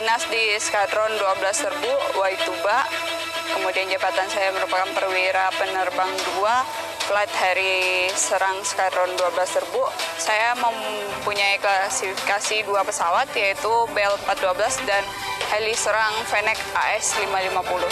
dinas di Skadron 12 Serbu, Waituba. Kemudian jabatan saya merupakan perwira penerbang 2, flight Hari Serang Skadron 12 Serbu. Saya mempunyai klasifikasi 2 pesawat, yaitu Bell 412 dan Heli Serang Fennec AS 550.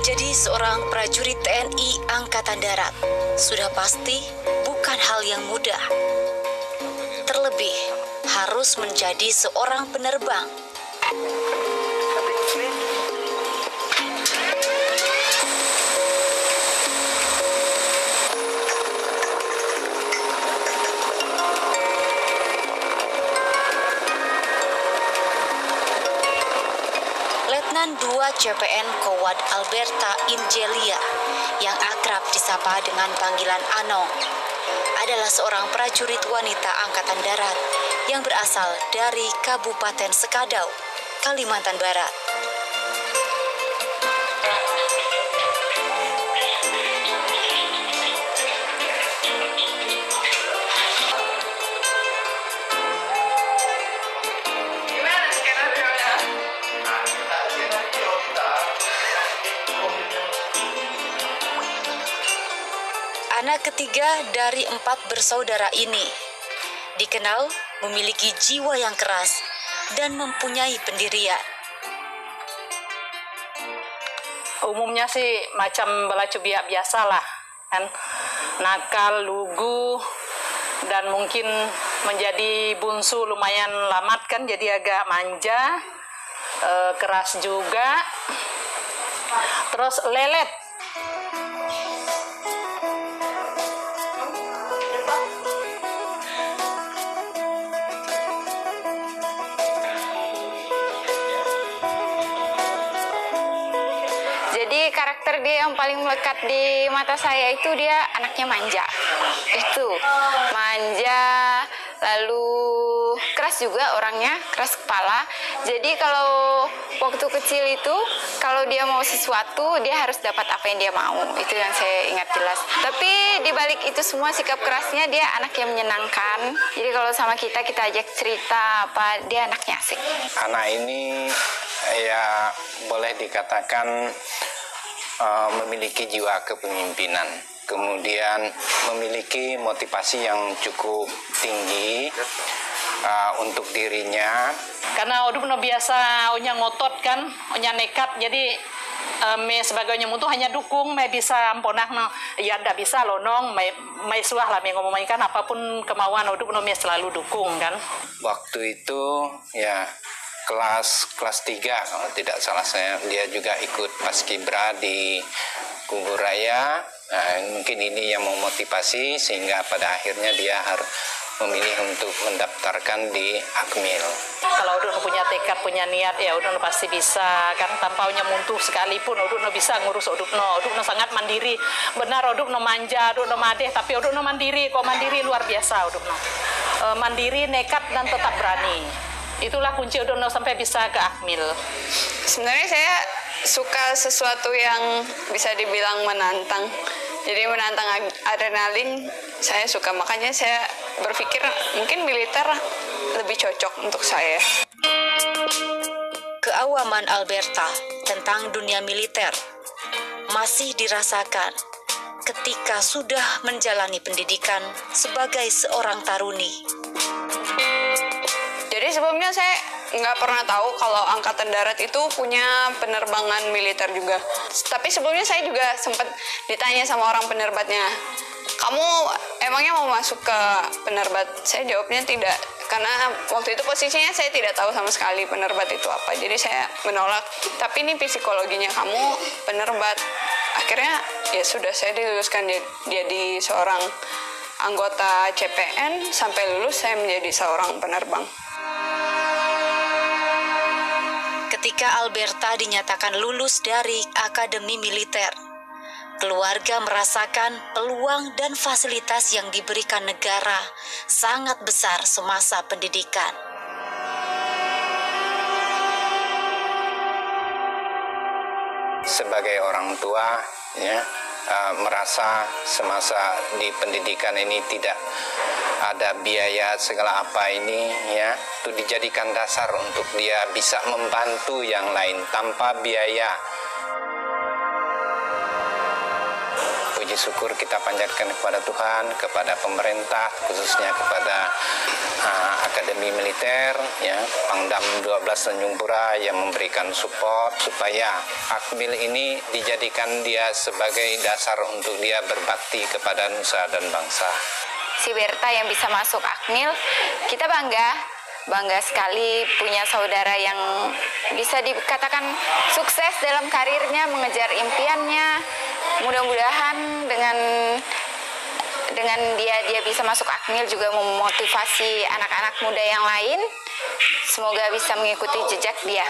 Menjadi seorang prajurit TNI Angkatan Darat sudah pasti bukan hal yang mudah. Terlebih harus menjadi seorang penerbang. Letnan 2 CPN Kowat Alberta Ingelia yang akrab disapa dengan panggilan Anong adalah seorang prajurit wanita Angkatan Darat yang berasal dari Kabupaten Sekadau, Kalimantan Barat. Anak ketiga dari 4 bersaudara ini dikenal memiliki jiwa yang keras dan mempunyai pendirian. Umumnya sih macam belacu biak biasa lah, kan, nakal, lugu, dan mungkin menjadi bungsu lumayan lamat kan, jadi agak manja, keras juga, terus lelet. Jadi karakter dia yang paling melekat di mata saya itu dia anaknya manja. Itu manja, lalu keras juga orangnya, keras kepala. Jadi kalau waktu kecil itu kalau dia mau sesuatu dia harus dapat apa yang dia mau. Itu yang saya ingat jelas. Tapi di balik itu semua sikap kerasnya dia anak yang menyenangkan. Jadi kalau sama kita ajak cerita apa, dia anaknya asik. Anak ini ya boleh dikatakan memiliki jiwa kepemimpinan, kemudian memiliki motivasi yang cukup tinggi untuk dirinya. Karena udah pernah biasa onya ngotot kan, onya nekat, jadi me sebagainya mutu hanya dukung, me bisa amponah no, ya ndak bisa loh nong, me suah lah me ngomongin kan apapun kemauan udah pernah me selalu dukung kan. Waktu itu ya kelas 3 kalau tidak salah saya, dia juga ikut paskibra di Kubu Raya. Nah, mungkin ini yang memotivasi sehingga pada akhirnya dia harus memilih untuk mendaftarkan di Akmil. Kalau udah punya tekad, punya niat ya udah pasti bisa kan, tanpa muntuh sekalipun udah bisa ngurus udah sangat mandiri. Benar udah manja, udah madeh, tapi udah mandiri, kok mandiri luar biasa udah mandiri, nekat dan tetap berani. Itulah kunci Udono sampai bisa ke Akmil. Sebenarnya saya suka sesuatu yang bisa dibilang menantang. Jadi menantang adrenalin saya suka, makanya saya berpikir mungkin militer lebih cocok untuk saya. Keawaman Alberta tentang dunia militer masih dirasakan ketika sudah menjalani pendidikan sebagai seorang taruni. Jadi sebelumnya saya nggak pernah tahu kalau Angkatan Darat itu punya penerbangan militer juga. Tapi sebelumnya saya juga sempat ditanya sama orang penerbatnya, kamu emangnya mau masuk ke penerbat? Saya jawabnya tidak, karena waktu itu posisinya saya tidak tahu sama sekali penerbat itu apa. Jadi saya menolak, tapi ini psikologinya kamu penerbat. Akhirnya ya sudah, saya diluluskan jadi seorang anggota CPN, sampai lulus saya menjadi seorang penerbang. Ketika Alberta dinyatakan lulus dari Akademi Militer, keluarga merasakan peluang dan fasilitas yang diberikan negara sangat besar semasa pendidikan. sebagai orang tua ya merasa semasa di pendidikan ini tidak ada biaya segala apa ini ya, itu dijadikan dasar untuk dia bisa membantu yang lain tanpa biaya. Puji syukur kita panjatkan kepada Tuhan, kepada pemerintah, khususnya kepada Akademi Militer, ya, Pangdam 12 Tanjung Pura yang memberikan support supaya Akmil ini dijadikan dia sebagai dasar untuk dia berbakti kepada nusa dan bangsa. Si Berta yang bisa masuk Akmil, kita bangga sekali punya saudara yang bisa dikatakan sukses dalam karirnya, mengejar impiannya. Mudah-mudahan dengan dia bisa masuk Akmil juga memotivasi anak-anak muda yang lain. Semoga bisa mengikuti jejak dia.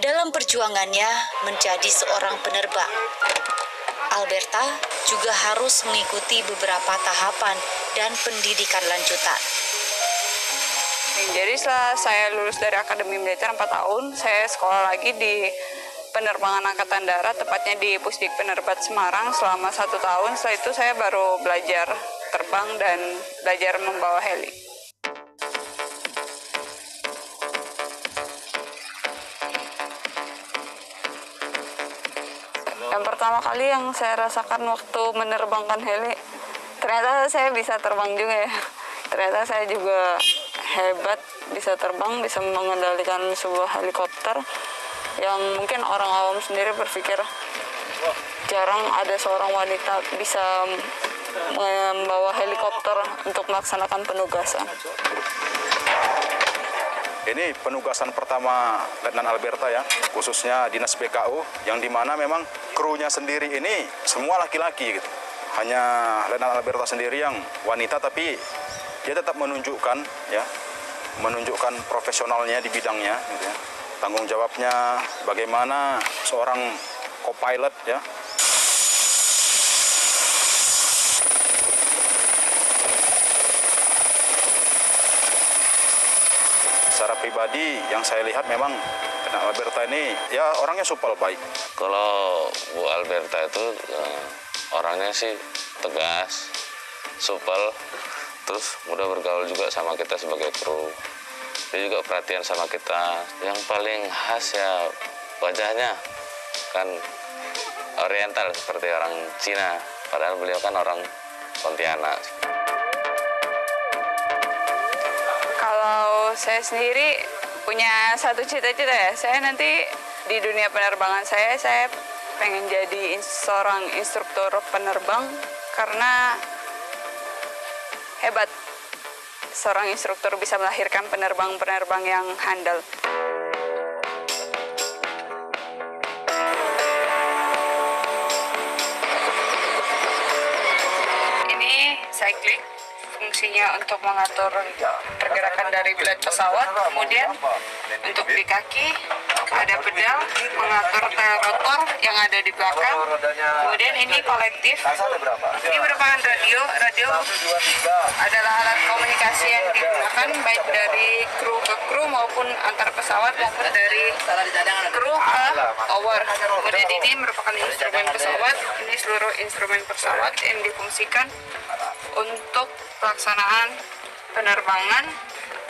Dalam perjuangannya menjadi seorang penerbang, Alberta juga harus mengikuti beberapa tahapan dan pendidikan lanjutan. Jadi setelah saya lulus dari Akademi Militer 4 tahun, saya sekolah lagi di penerbangan Angkatan Darat, tepatnya di Pusdik Penerbat Semarang selama 1 tahun. Setelah itu saya baru belajar terbang dan belajar membawa heli. Yang pertama kali yang saya rasakan waktu menerbangkan heli, ternyata saya bisa terbang juga ya. Ternyata saya juga hebat, bisa terbang, bisa mengendalikan sebuah helikopter yang mungkin orang awam sendiri berpikir jarang ada seorang wanita bisa membawa helikopter untuk melaksanakan penugasan. Ini penugasan pertama Letnan Alberta ya, khususnya Dinas BKU, yang dimana memang krunya sendiri ini semua laki-laki gitu. Hanya Letnan Alberta sendiri yang wanita, tapi dia tetap menunjukkan profesionalnya di bidangnya, gitu ya. Tanggung jawabnya bagaimana seorang co-pilot ya. Secara pribadi yang saya lihat memang Letnan Alberta ini ya orangnya supel baik. Kalau Bu Alberta itu orangnya sih tegas, supel, terus mudah bergaul juga sama kita sebagai kru. Dia juga perhatian sama kita. Yang paling khas ya wajahnya kan oriental seperti orang Cina, padahal beliau kan orang Pontianak. Kalau saya sendiri punya satu cita-cita ya, saya nanti di dunia penerbangan saya pengen jadi seorang instruktur penerbang karena hebat. Seorang instruktur bisa melahirkan penerbang-penerbang yang handal. Ini cycling, fungsinya untuk mengatur pergerakan dari blade pesawat. Kemudian untuk di kaki ada pedal mengatur tail rotor yang ada di belakang. Kemudian ini kolektif. Ini merupakan radio. Radio adalah alat komunikasi yang digunakan baik dari kru ke kru maupun antar pesawat maupun dari kru ke tower. Kemudian ini merupakan instrumen pesawat. Ini seluruh instrumen pesawat yang difungsikan untuk pelaksanaan penerbangan.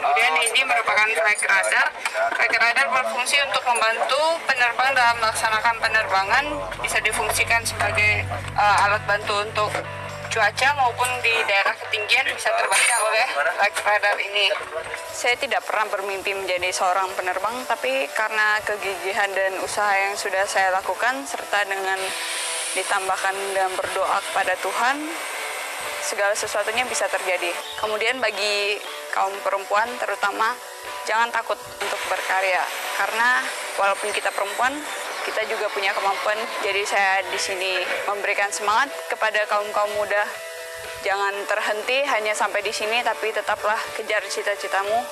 Kemudian ini merupakan flight radar. Flight radar berfungsi untuk membantu penerbang dalam melaksanakan penerbangan, bisa difungsikan sebagai alat bantu untuk cuaca maupun di daerah ketinggian bisa terbaca oleh flight radar ini. Saya tidak pernah bermimpi menjadi seorang penerbang, tapi karena kegigihan dan usaha yang sudah saya lakukan serta dengan ditambahkan dengan berdoa kepada Tuhan, segala sesuatunya bisa terjadi. Kemudian bagi kaum perempuan terutama, jangan takut untuk berkarya. Karena walaupun kita perempuan, kita juga punya kemampuan. Jadi saya di sini memberikan semangat kepada kaum-kaum muda. Jangan terhenti hanya sampai di sini, tapi tetaplah kejar cita-citamu.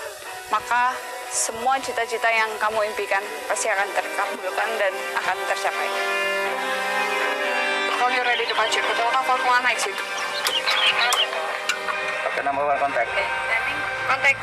Maka semua cita-cita yang kamu impikan pasti akan terkabulkan dan akan tercapai. Kalau you're ready to punch it, betul kan Falcon naik sih. Oke, nomor kontak. Kontak.